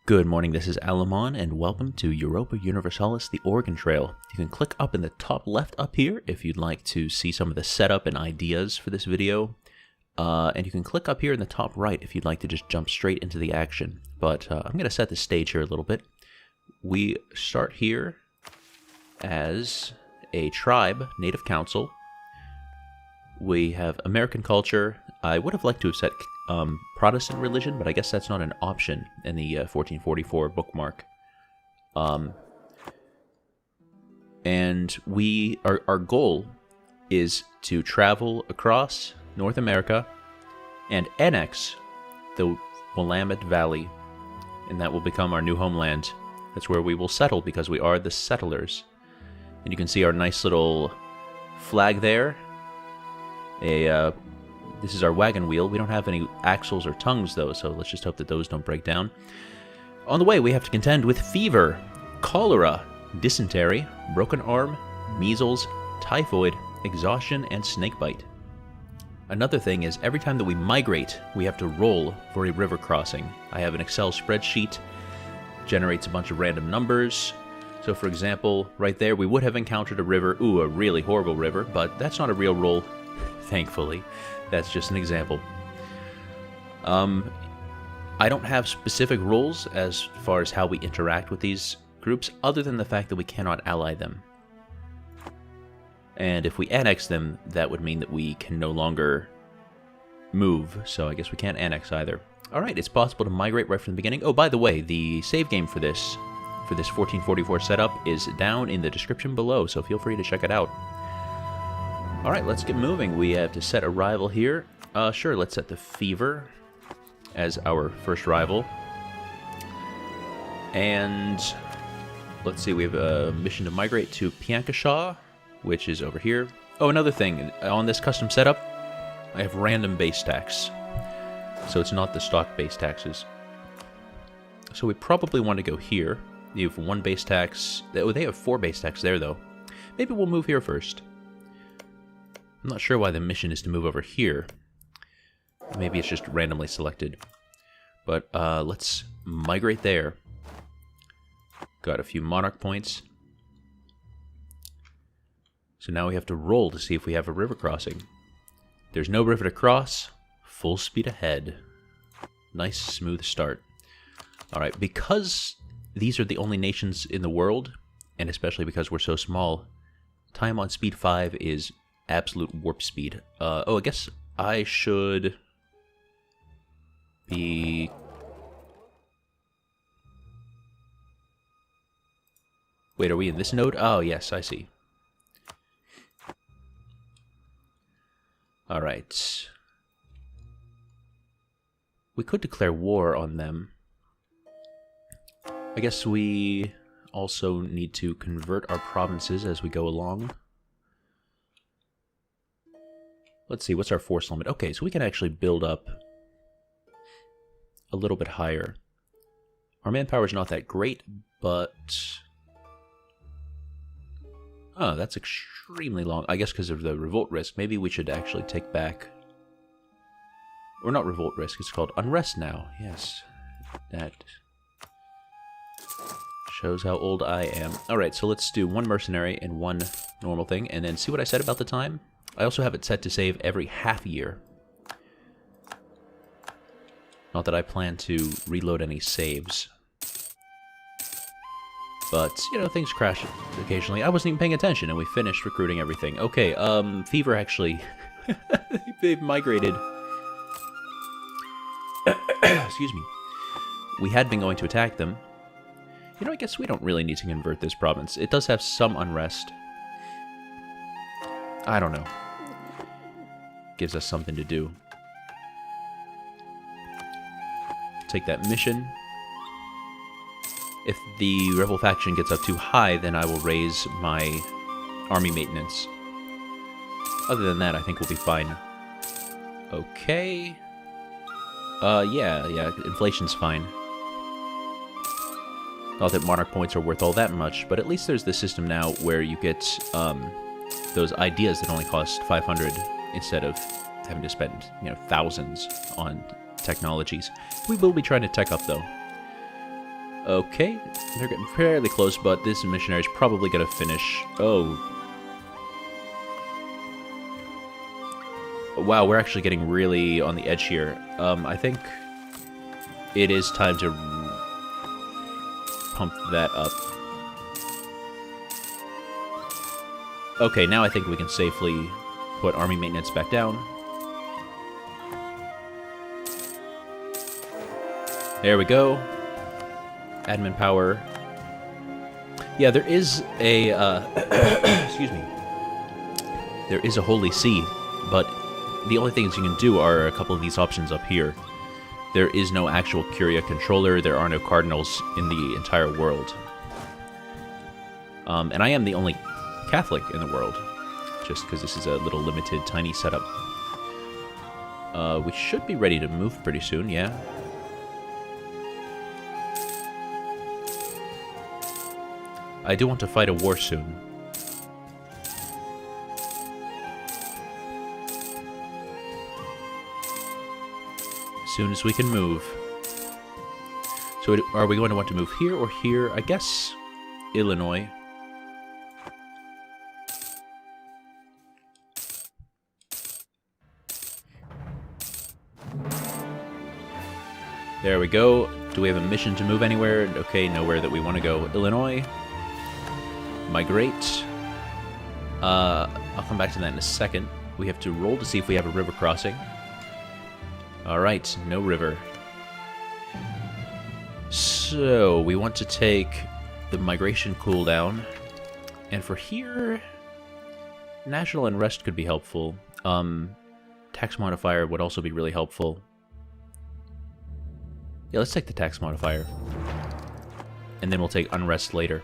Good morning, this is Alamon, and welcome to Europa Universalis, the Oregon Trail. You can click up in the top left up here if you'd like to see some of the setup and ideas for this video. And you can click up here in the top right if you'd like to just jump straight into the action. But I'm going to set the stage here a little bit. We start here as a tribe, native council. We have American culture. I would have liked to have set Protestant religion, but I guess that's not an option in the 1444 bookmark. And our goal is to travel across North America and annex the Willamette Valley, and that will become our new homeland. That's where we will settle because we are the settlers. And you can see our nice little flag there. This is our wagon wheel. We don't have any axles or tongues, though, so let's just hope that those don't break down. On the way, we have to contend with fever, cholera, dysentery, broken arm, measles, typhoid, exhaustion, and snakebite. Another thing is, every time that we migrate, we have to roll for a river crossing. I have an Excel spreadsheet, generates a bunch of random numbers. So, for example, right there, we would have encountered a river, a really horrible river, but that's not a real roll, thankfully. That's just an example. I don't have specific rules as far as how we interact with these groups, other than the fact that we cannot ally them. And if we annex them, that would mean that we can no longer move, so I guess we can't annex either. Alright, it's possible to migrate right from the beginning. Oh, by the way, the save game for this 1444 setup is down in the description below, so feel free to check it out. Alright, let's get moving. We have to set a rival here. Sure, let's set the fever as our first rival. And let's see, we have a mission to migrate to Piankashaw, which is over here. Oh, another thing, on this custom setup, I have random base tax. So it's not the stock base taxes. So we probably want to go here. You have one base tax. Oh, they have 4 base tax there, though. Maybe we'll move here first. I'm not sure why the mission is to move over here. Maybe it's just randomly selected. But let's migrate there. Got a few monarch points. So now we have to roll to see if we have a river crossing. There's no river to cross. Full speed ahead. Nice, smooth start. Alright, because these are the only nations in the world, and especially because we're so small, time on speed 5 is absolute warp speed. I guess I should be... Wait, are we in this node? Oh, yes, I see. Alright. We could declare war on them. I guess we also need to convert our provinces as we go along. Let's see, what's our force limit? Okay, so we can actually build up a little bit higher. Our manpower is not that great, but... Oh, that's extremely long. I guess because of the revolt risk. Maybe we should actually take back... Or not revolt risk, it's called unrest now. Yes, that shows how old I am. Alright, so let's do 1 mercenary and 1 normal thing, and then see what I said about the time? I also have it set to save every half year. Not that I plan to reload any saves. But, you know, things crash occasionally. I wasn't even paying attention, and we finished recruiting everything. Okay, Fever actually... They've migrated. Excuse me. We had been going to attack them. You know, I guess we don't really need to convert this province. It does have some unrest. I don't know. Gives us something to do. Take that mission. If the rebel faction gets up too high, then I will raise my army maintenance. Other than that, I think we'll be fine. Okay. Yeah, inflation's fine. Not that monarch points are worth all that much, but at least there's this system now where you get those ideas that only cost 500 instead of having to spend, you know, thousands on technologies. We will be trying to tech up, though. Okay, they're getting fairly close, but this missionary's probably gonna finish. Oh. Wow, we're actually getting really on the edge here. I think it is time to pump that up. Okay, now I think we can safely put army maintenance back down. There we go. Admin power. Yeah, there is a, excuse me. There is a Holy See, but the only things you can do are a couple of these options up here. There is no actual Curia controller, there are no cardinals in the entire world. And I am the only Catholic in the world, just because this is a little limited, tiny setup. We should be ready to move pretty soon, yeah. I do want to fight a war soon. As soon as we can move. So are we going to want to move here or here? I guess Illinois. There we go. Do we have a mission to move anywhere? Okay, nowhere that we want to go. Illinois. Migrate. I'll come back to that in a second. We have to roll to see if we have a river crossing. Alright, no river. So, we want to take the migration cooldown. And for here, national unrest could be helpful. Tax modifier would also be really helpful. Yeah, let's take the tax modifier. And then we'll take unrest later.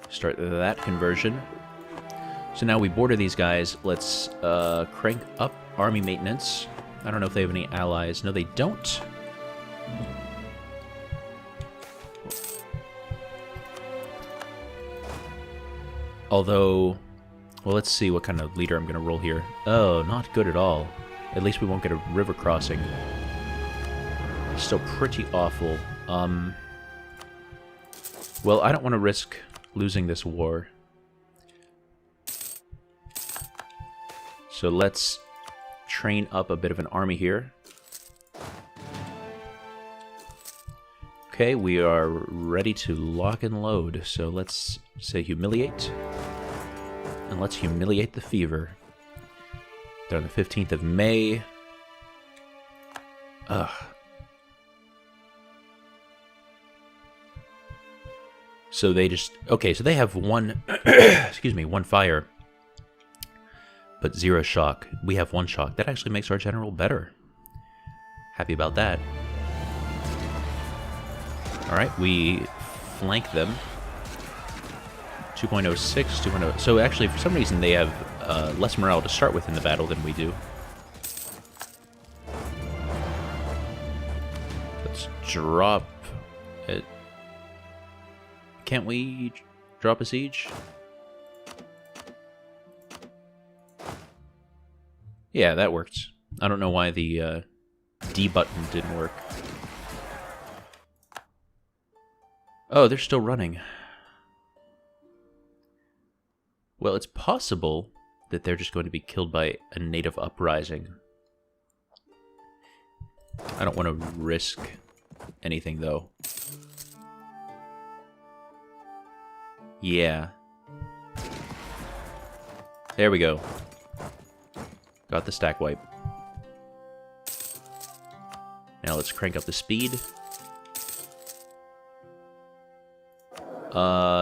Start that conversion. So now we border these guys. Let's crank up army maintenance. I don't know if they have any allies. No, they don't. Although, well, let's see what kind of leader I'm going to roll here. Oh, not good at all. At least we won't get a river crossing. Still pretty awful. Well, I don't want to risk losing this war. So let's train up a bit of an army here. Okay, we are ready to lock and load. So let's say humiliate. And let's humiliate the fever. They're on the 15th of May. Ugh. So they just... Okay, so they have one... excuse me, one fire. But 0 shock. We have 1 shock. That actually makes our general better. Happy about that. Alright, we flank them. 2.06, 2.0... So actually, for some reason, they have less morale to start with in the battle than we do. Let's drop it. Can't we drop a siege? Yeah, that worked. I don't know why the D button didn't work. Oh, they're still running. Well, it's possible that they're just going to be killed by a native uprising. I don't want to risk anything, though. Yeah. There we go. Got the stack wipe. Now let's crank up the speed.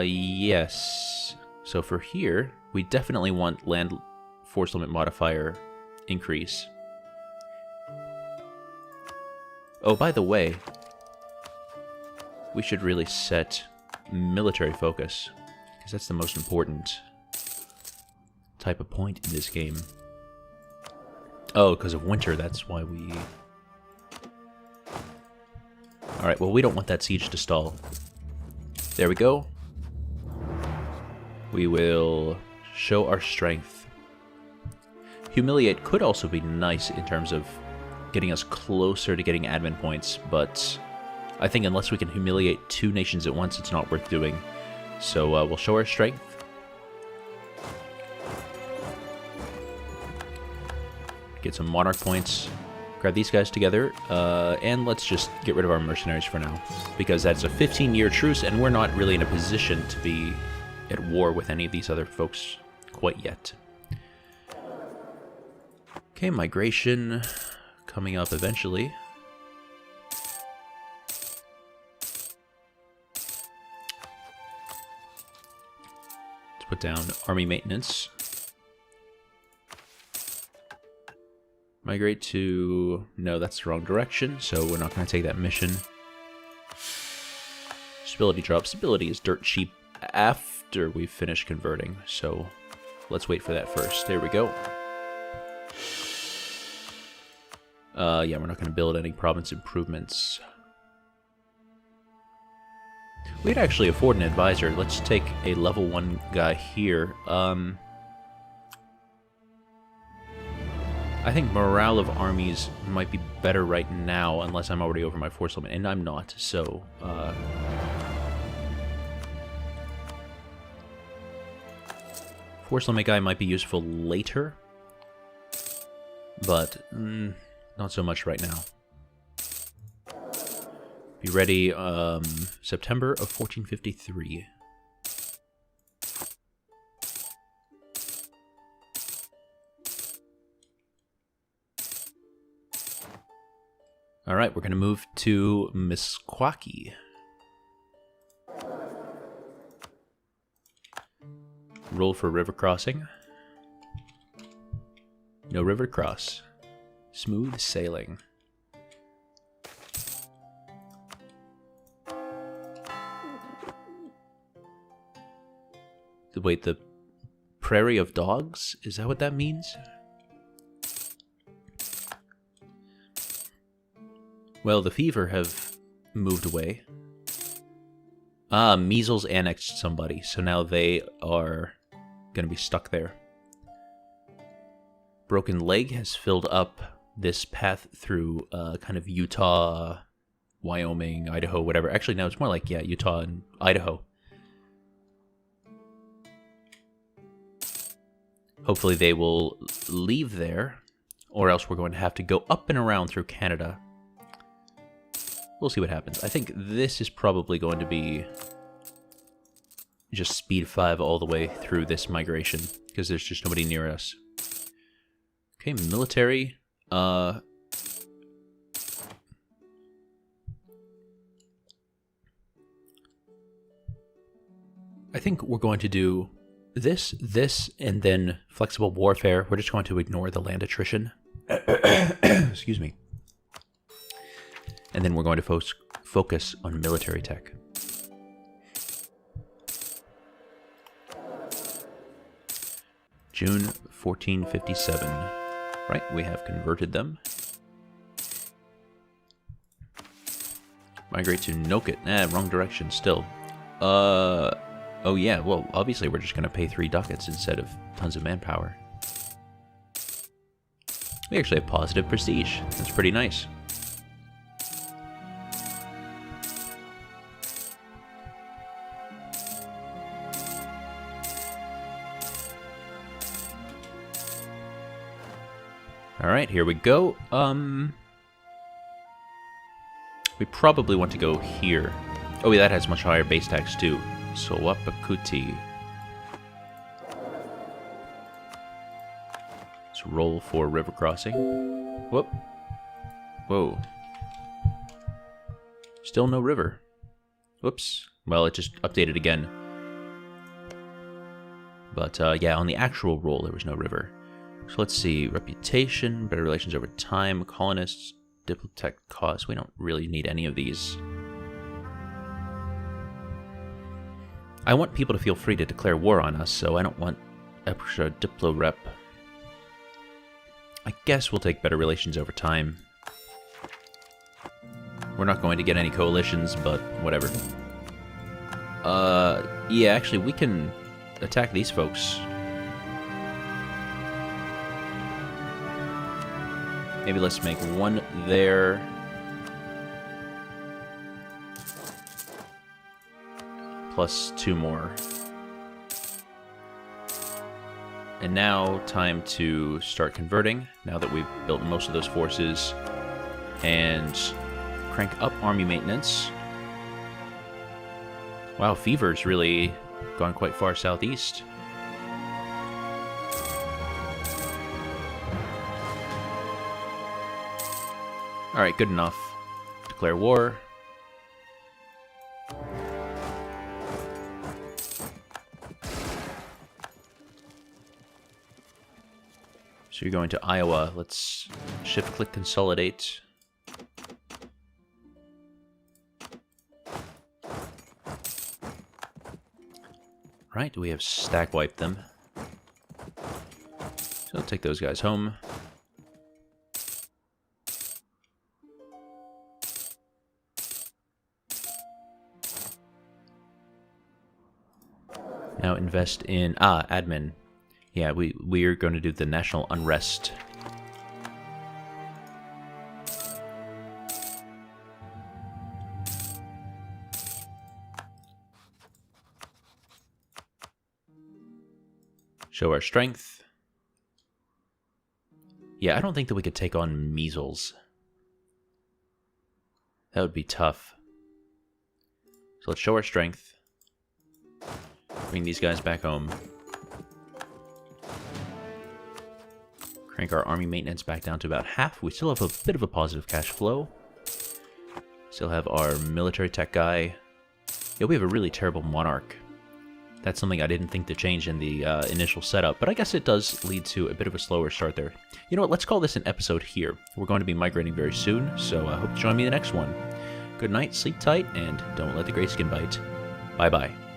Yes. So for here, we definitely want land force limit modifier increase. Oh, by the way, we should really set military focus, because that's the most important type of point in this game. Oh, because of winter, that's why we... Alright, well, we don't want that siege to stall. There we go. We will show our strength. Humiliate could also be nice in terms of getting us closer to getting admin points, but I think unless we can humiliate 2 nations at once, it's not worth doing. So we'll show our strength. Get some monarch points. Grab these guys together. And let's just get rid of our mercenaries for now. Because that's a 15-year truce, and we're not really in a position to be at war with any of these other folks quite yet. Okay, migration coming up eventually. Let's put down army maintenance. Migrate to... No, that's the wrong direction, so we're not going to take that mission. Stability drop. Stability is dirt cheap after we've finished converting, so let's wait for that first. There we go. Yeah, we're not going to build any province improvements. We'd actually afford an advisor. Let's take a level 1 guy here. I think morale of armies might be better right now, unless I'm already over my force limit, and I'm not, so... Force limit guy might be useful later, but not so much right now. Be ready, September of 1453. Alright, we're going to move to Meskwaki. Roll for river crossing. No river to cross. Smooth sailing. Wait, the Prairie of Dogs? Is that what that means? Well, the fever have moved away. Ah, measles annexed somebody, so now they are going to be stuck there. Broken Leg has filled up this path through kind of Utah, Wyoming, Idaho, whatever. Actually, no, it's more like, yeah, Utah and Idaho. Hopefully they will leave there, or else we're going to have to go up and around through Canada. We'll see what happens. I think this is probably going to be just speed 5 all the way through this migration, because there's just nobody near us. Okay, military. I think we're going to do this, and then flexible warfare. We're just going to ignore the land attrition. Excuse me. And then we're going to focus on military tech. June 1457. Right, we have converted them. Migrate to Nokit. Wrong direction still. Oh yeah, well, obviously we're just going to pay 3 ducats instead of tons of manpower. We actually have positive prestige. That's pretty nice. Alright, here we go. We probably want to go here. Oh, yeah, that has much higher base tax too. Sowapakuti. Let's roll for river crossing. Whoop. Whoa. Still no river. Whoops. Well, it just updated again. But, yeah, on the actual roll, there was no river. So let's see. Reputation, better relations over time, colonists, diplotech costs. We don't really need any of these. I want people to feel free to declare war on us, so I don't want extra diplo rep. I guess we'll take better relations over time. We're not going to get any coalitions, but whatever. Yeah, actually, we can attack these folks. Maybe let's make one there. plus 2 more. And now, time to start converting, now that we've built most of those forces, and crank up army maintenance. Wow, fever's really gone quite far southeast. Alright, good enough. Declare war. So you're going to Iowa. Let's shift-click consolidate. Right, we have stack wiped them. So I'll take those guys home. Now invest in admin. Yeah, we are going to do the national unrest. Show our strength. Yeah, I don't think that we could take on measles. That would be tough. So let's show our strength. Bring these guys back home. Crank our army maintenance back down to about half. We still have a bit of a positive cash flow. Still have our military tech guy. Yeah, we have a really terrible monarch. That's something I didn't think to change in the initial setup, but I guess it does lead to a bit of a slower start there. You know what, let's call this an episode here. We're going to be migrating very soon, so I hope to join me in the next one. Good night, sleep tight, and don't let the grayskin bite. Bye-bye.